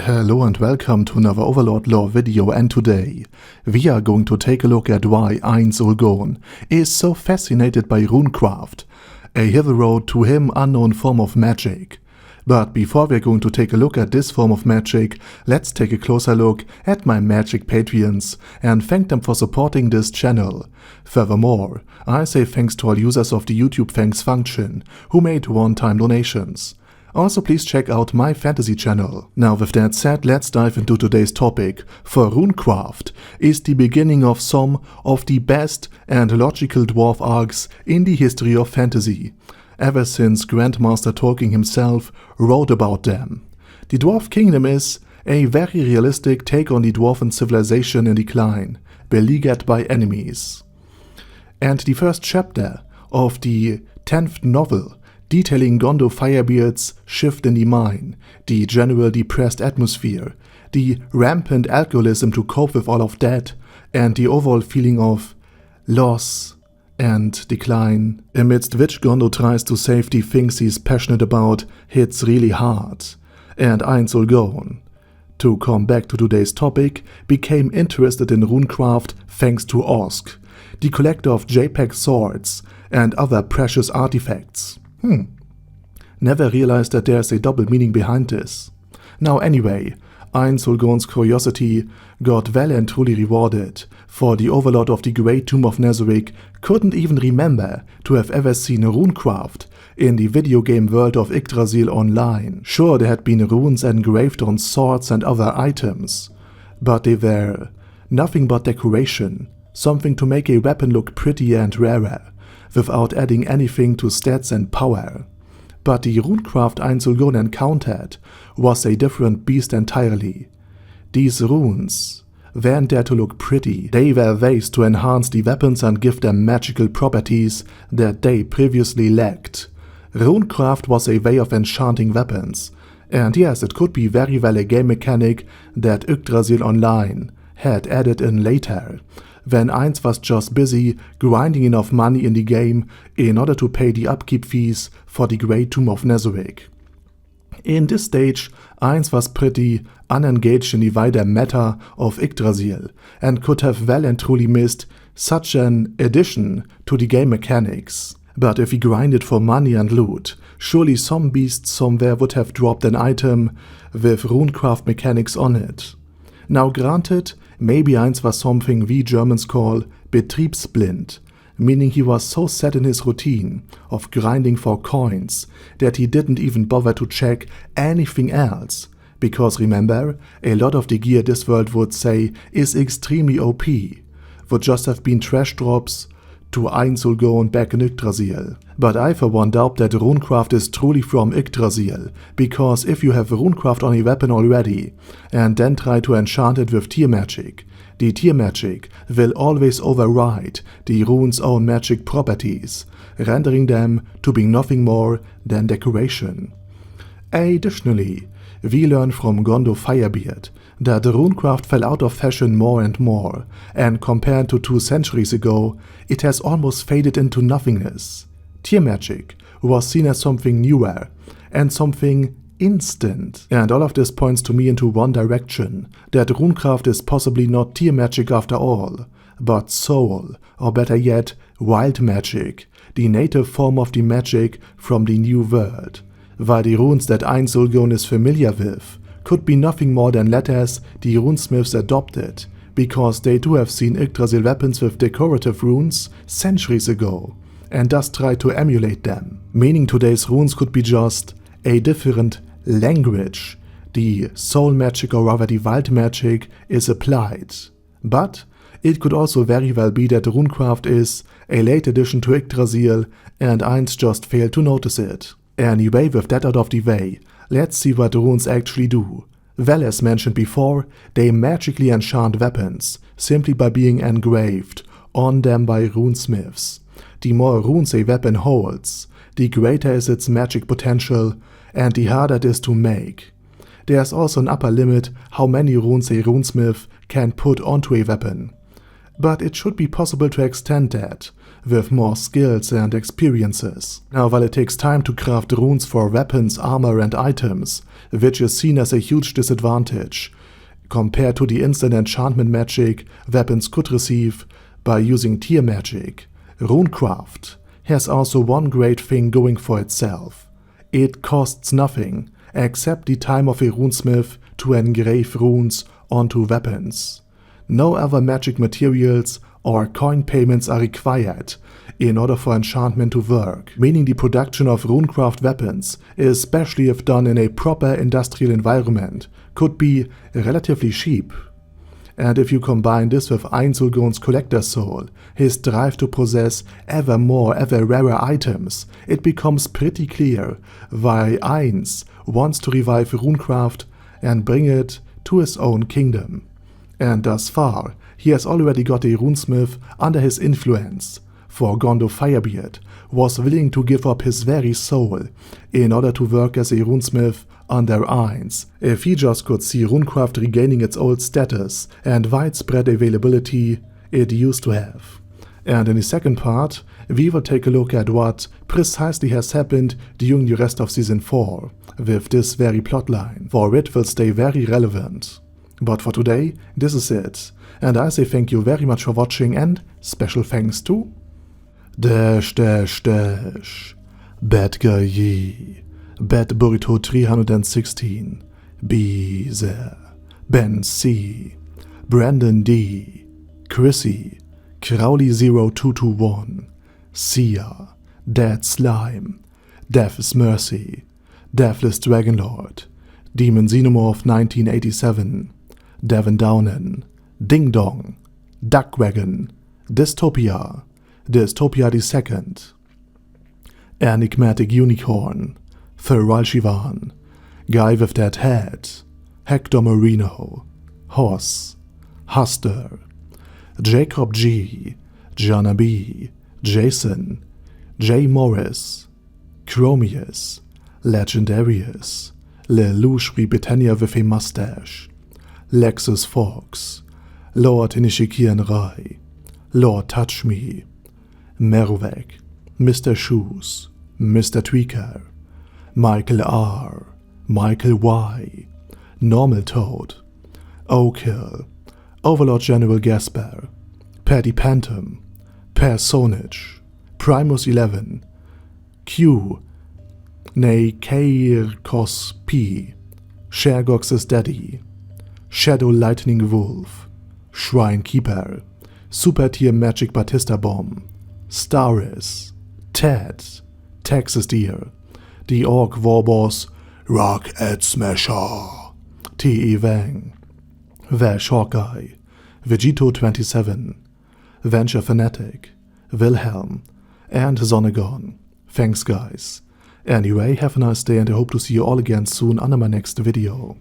Hello and welcome to another Overlord lore video, and today we are going to take a look at why Ainz Ooal Gown is so fascinated by Ruencraft, a hitherto to him unknown form of magic. But before we're going to take a look at this form of magic, let's take a closer look at my magic Patreons and thank them for supporting this channel. Furthermore, I say thanks to all users of the YouTube thanks function who made one-time donations. Also, please check out my fantasy channel. Now, with that said, let's dive into today's topic. For Ruencraft is the beginning of some of the best and logical dwarf arcs in the history of fantasy, ever since Grandmaster Tolkien himself wrote about them. The Dwarf Kingdom is a very realistic take on the dwarven civilization in decline, beleaguered by enemies. And the first chapter of the 10th novel, detailing Gondor Firebeard's shift in the mine, the general depressed atmosphere, the rampant alcoholism to cope with all of that, and the overall feeling of loss and decline, amidst which Gondor tries to save the things he's passionate about, hits really hard. And Ainz Ooal Gown, to come back to today's topic, became interested in Runecraft thanks to Osk, the collector of JPEG swords and other precious artifacts. Never realized that there's a double meaning behind this. Now anyway, Ainz Ooal Gown's curiosity got well and truly rewarded, for the Overlord of the Great Tomb of Nazarick couldn't even remember to have ever seen Runecraft in the video game world of Yggdrasil online. Sure, there had been runes engraved on swords and other items, but they were nothing but decoration, something to make a weapon look prettier and rarer, without adding anything to stats and power. But the Ruencraft Ainz Ooal Gown encountered was a different beast entirely. These runes weren't there to look pretty, they were ways to enhance the weapons and give them magical properties that they previously lacked. Ruencraft was a way of enchanting weapons, and yes, it could be very well a game mechanic that Yggdrasil Online had added in later, when Ainz was just busy grinding enough money in the game in order to pay the upkeep fees for the Great Tomb of Nazarick. In this stage, Ainz was pretty unengaged in the wider matter of Yggdrasil and could have well and truly missed such an addition to the game mechanics. But if he grinded for money and loot, surely some beast somewhere would have dropped an item with Runecraft mechanics on it. Now granted, maybe Ainz was something we Germans call betriebsblind, meaning he was so set in his routine of grinding for coins that he didn't even bother to check anything else, because remember, a lot of the gear this world would say is extremely OP, would just have been trash drops to Ainz Ooal Gown back in Yggdrasil. But I for one doubt that Ruencraft is truly from Yggdrasil, because if you have Ruencraft on a weapon already, and then try to enchant it with tier magic, the tier magic will always override the rune's own magic properties, rendering them to be nothing more than decoration. Additionally, we learn from Gondor Firebeard that Ruencraft fell out of fashion more and more, and compared to 2 centuries ago, it has almost faded into nothingness. Tier magic was seen as something newer and something instant, and all of this points to me into one direction, that Ruencraft is possibly not tier magic after all, but soul, or better yet, wild magic, the native form of the magic from the New World, while the runes that Ainz Ooal Gown is familiar with could be nothing more than letters the runesmiths adopted, because they too have seen Yggdrasil weapons with decorative runes centuries ago, and thus try to emulate them, meaning today's runes could be just a different language the soul magic, or rather the wild magic, is applied. But it could also very well be that Ruencraft is a late addition to Yggdrasil and Ainz just failed to notice it. Anyway, with that out of the way, let's see what runes actually do. Well, as mentioned before, they magically enchant weapons, simply by being engraved on them by runesmiths. The more runes a weapon holds, the greater is its magic potential, and the harder it is to make. There's also an upper limit how many runes a runesmith can put onto a weapon. but it should be possible to extend that with more skills and experiences. Now, while it takes time to craft runes for weapons, armor and items, which is seen as a huge disadvantage compared to the instant enchantment magic weapons could receive by using tier magic, Ruencraft has also one great thing going for itself. It costs nothing except the time of a runesmith to engrave runes onto weapons. No other magic materials or coin payments are required in order for enchantment to work, meaning the production of Runecraft weapons, especially if done in a proper industrial environment, could be relatively cheap. And if you combine this with Ainz Ooal Gown's collector's soul, his drive to possess ever more, ever rarer items, it becomes pretty clear why Ainz wants to revive Ruencraft and bring it to his own kingdom. And thus far, he has already got a runesmith under his influence, for Gondo Firebeard was willing to give up his very soul in order to work as a runesmith under Ainz, if he just could see Ruencraft regaining its old status and widespread availability it used to have. And in the second part, we will take a look at what precisely has happened during the rest of Season 4 with this very plotline, for it will stay very relevant. But for today, this is it, and I say thank you very much for watching, and special thanks to Bad Guy Yee, Bad Burrito 316, Beezer, Ben C, Brandon D, Chrissy, Crowley 0221, Sia, Dead Slime, Death's Mercy, Deathless Dragonlord, Demon Xenomorph 1987, Devin Downen, Ding Dong, Duckwagon, Dystopia, Dystopia II, Enigmatic Unicorn, Feral Shivan, Guy with That Head, Hector Marino, Horse, Huster, Jacob G, Jana B, Jason, J. Morris, Chromius, Legendarius, Lelouch Britannia with a Mustache, Lexus Fox, Lord Inishikian Rai, Lord Touch Me, Mervek, Mr. Shoes, Mr. Tweaker, Michael R, Michael Y, Normal Toad, Oakhill, Overlord General Gasper, Paddy Pantom, Personage, Primus 11, Q, Nekeirkos P, Shergox's Daddy, Shadow Lightning Wolf, Shrine Keeper, Super Tier Magic Batista Bomb, Staris, Ted, Texas Deer, The Orc Warboss, Rocket Smasher, T.E. Wang, Vash Hawkeye, Vegito 27, Venture Fanatic, Wilhelm, and Zonegon. Thanks guys. Anyway, have a nice day and I hope to see you all again soon under my next video.